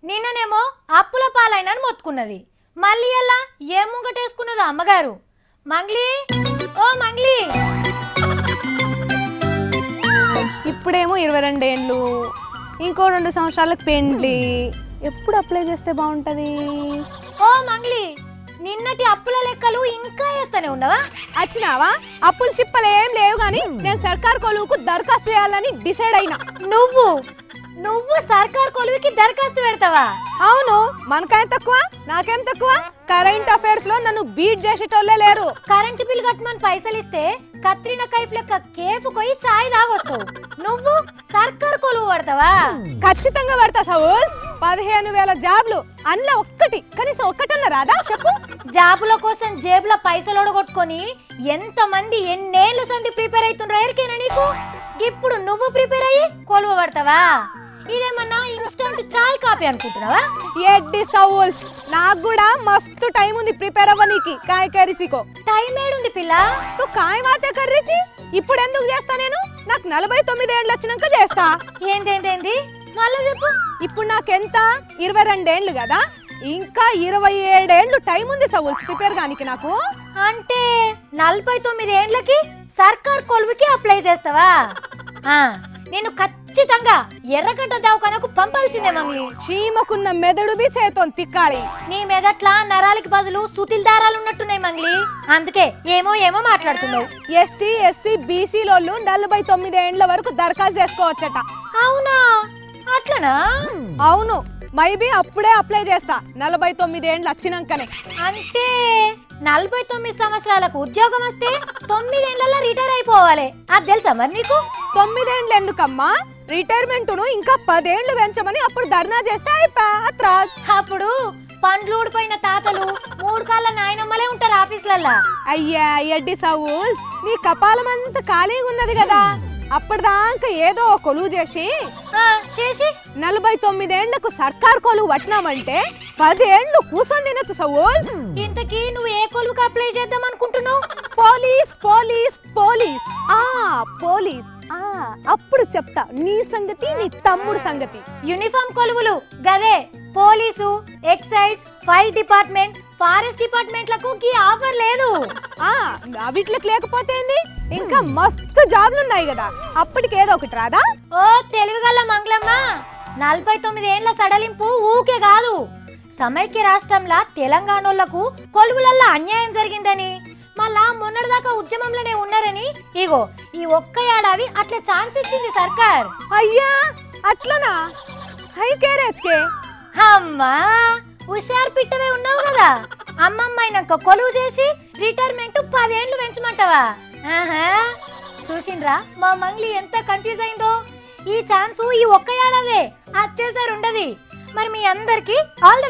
నిన్ననేమో అప్పుల పాలైనని మొత్తుకున్నది. మళ్ళీ ఎలా ఏం ముంగటేసుకున్నదో అమ్మగారు. మంగ్లీ, ఓ మంగ్లీ, ఇప్పుడేమో 22 ఏండ్లు, ఇంకో 2 సంవత్సరాలకు పెండ్లి. ఎప్పుడు అప్లై చేస్తే బాగుంటది? ఓ మంగ్లీ, నిన్నటి అప్పుల లెక్కలు ఇంకా వేస్తూనే ఉన్నావా? వచ్చినావా? అప్పుల చిప్పలు ఏం లేవు గాని నేను సర్కార్ కొలువుకు దరఖాస్తు చేయాలని డిసైడ్ అయినా. నువ్వు సర్కార్ కొలువుకి దరఖాస్తు పెడతావా? అవును, మనకేం తక్కువ, నాకేం తక్కువ. కరెంట్ అఫైర్స్ లో నన్ను బీట్ చేసేటోళ్ళే లేరు. కరెంట్ బిల్ కట్టమని పైసలు ఇస్తే కత్రినా కైఫ్ లెక్క కేఫ్ పోయి చాయ్ తాగొస్తావు. నువ్వు సర్కార్ కొలువు పడతావా? ఖచ్చితంగా పడతా సౌల్. 15,000 జాబ్లు అన్న ఒక్కటి, కనీసం ఒక్కటన్నా రాదా చెప్పు? జాబుల కోసం జేబుల పైసలు ఒడగొట్టుకొని ఎంత మంది ఎన్నేళ్ల సంది ప్రిపేర్ అవుతుండ్రో ఎరికేనా నీకు? ఇప్పుడు నువ్వు ప్రిపేర్ అయ్యి కొలువు పడతావా? ఇదేమన్నా ఇన్స్టంట్ చాయ్ కాపీ అనుకుంటున్నావా? ఎడ్డి సౌల్స్, నాకు కూడా మస్తు టైం ఉంది ప్రిపేర్ అవ్వనీకి. కాయ కర్రీచికో టైం ఏడుంది పిల్ల? తు కాయ మాతే కర్రీచి ఇప్పుడు ఎందుకు చేస్తా? నేను నాకు 49 ఏళ్ళు వచ్చినాక చేస్తా. ఏందేందేంది మళ్ళా చెప్పు. ఇప్పుడు నాకెంత? 22 ఏండ్లు కదా, ఇంకా 27 ఏండ్లు టైం ఉంది సౌల్స్ ప్రిపేర్ గానికి నాకు. అంటే 49 ఏండ్లకి సర్కార్ కొలువుకి అప్లై చేస్తావా? నేను ఖచ్చితంగా ఎర్రగడ్డ దవాఖానకు పంపాల్సిందే మంగ్లీ. చీమకున్న మెదడు బి చేతోని తిక్కాలి. నీ మెదట్లా నరాలకి బదులు సుతిల్ దారాలు ఉన్నట్టున్నాయి మంగ్లీ, అందుకే ఏమో మాట్లాడుతున్నావు. ఎస్టీ ఎస్సీ బీసీ లోళ్ళు 49 ఏండ్ల వరకు దరఖాస్తు చేసుకోవచ్చట. అవునా? అట్లనా? అవును, మైబీ అప్పుడే అప్లై చేస్తా 49 ఏండ్లు వచ్చినాకనే. అంటే 49 సంవత్సరాలకు ఉద్యోగం వస్తే 9 ఏళ్లలో రిటైర్ అయిపోవాలి. అది తెలుసా మరి నీకు? 9 ఏండ్లు ఎందుకమ్మా? రిటైర్మెంట్ ను ఇంకా 10 ఏండ్లు పెంచమని అప్పుడు ధర్నా చేస్తే అయిపోయా. అప్పుడు పండ్లు ఊడిపోయిన తాతలు 3 కాళ్ళ నాయనమ్మలే ఉంటారు ఆఫీసులల్లా. అయ్యా ఎడ్డి సౌల్, నీ కపాలం అంతా ఖాళీగా ఉన్నది కదా, అప్పటిదాకా ఏదో కొలువు చేసి 49 ఏండ్లకు సర్కార్ కొలువు పట్టినామంటే 10 ఏండ్లు కూర్చొని తినచ్చు సౌల్. ఇంతకీ నువ్వు ఏ కొలువుకి అప్లై చేద్దాం అనుకుంటున్నావు? Police police police police. అప్పుడు చెప్తా నీ సంగతి, నీ తమ్ముడు సంగతి. యూనిఫామ్ కొలువులు గదే. Police, excise, fire department, forest డిపార్ట్మెంట్లకు కి ఆఫర్ లేదు. వీటికి లేకపోతే ఇంకా మస్తు జాబ్లు ఉన్నాయి కదా, అప్పటికి ఏదో ఒకటి రాదా? ఓ తెలివిగల్ల మంగళమ్మ, 49 ఏండ్ల సడలింపు ఊకే కాదు. సమైక్య రాష్ట్రంలో తెలంగాణోళ్లకు కొలువులల్లో అన్యాయం జరిగిందని, మళ్ళా మొన్నటిదాకా ఉద్యమంలోనే ఉన్నారని ఇగో ఈ ఒక్క ఏడాది అట్లా ఛాన్స్ ఇచ్చింది సర్కార్. అయ్యా అట్లనా? హై కేరేజ్కే అమ్మా హుషారు పిట్టవే ఉన్నావు కదా. అమ్మమ్మ అయినాక కొలువు చేసి రిటైర్మెంట్ 10 ఏండ్లు పెంచమంటావా? చూసిండ్రా మా మంగ్లీ ఎంత కన్ఫ్యూజ్ అయిందో. ఈ ఛాన్స్ ఈ ఒక్క ఏడాదే, అచ్చేసారి ఉండదు. మరి మీ అందరికి ఆల్ ది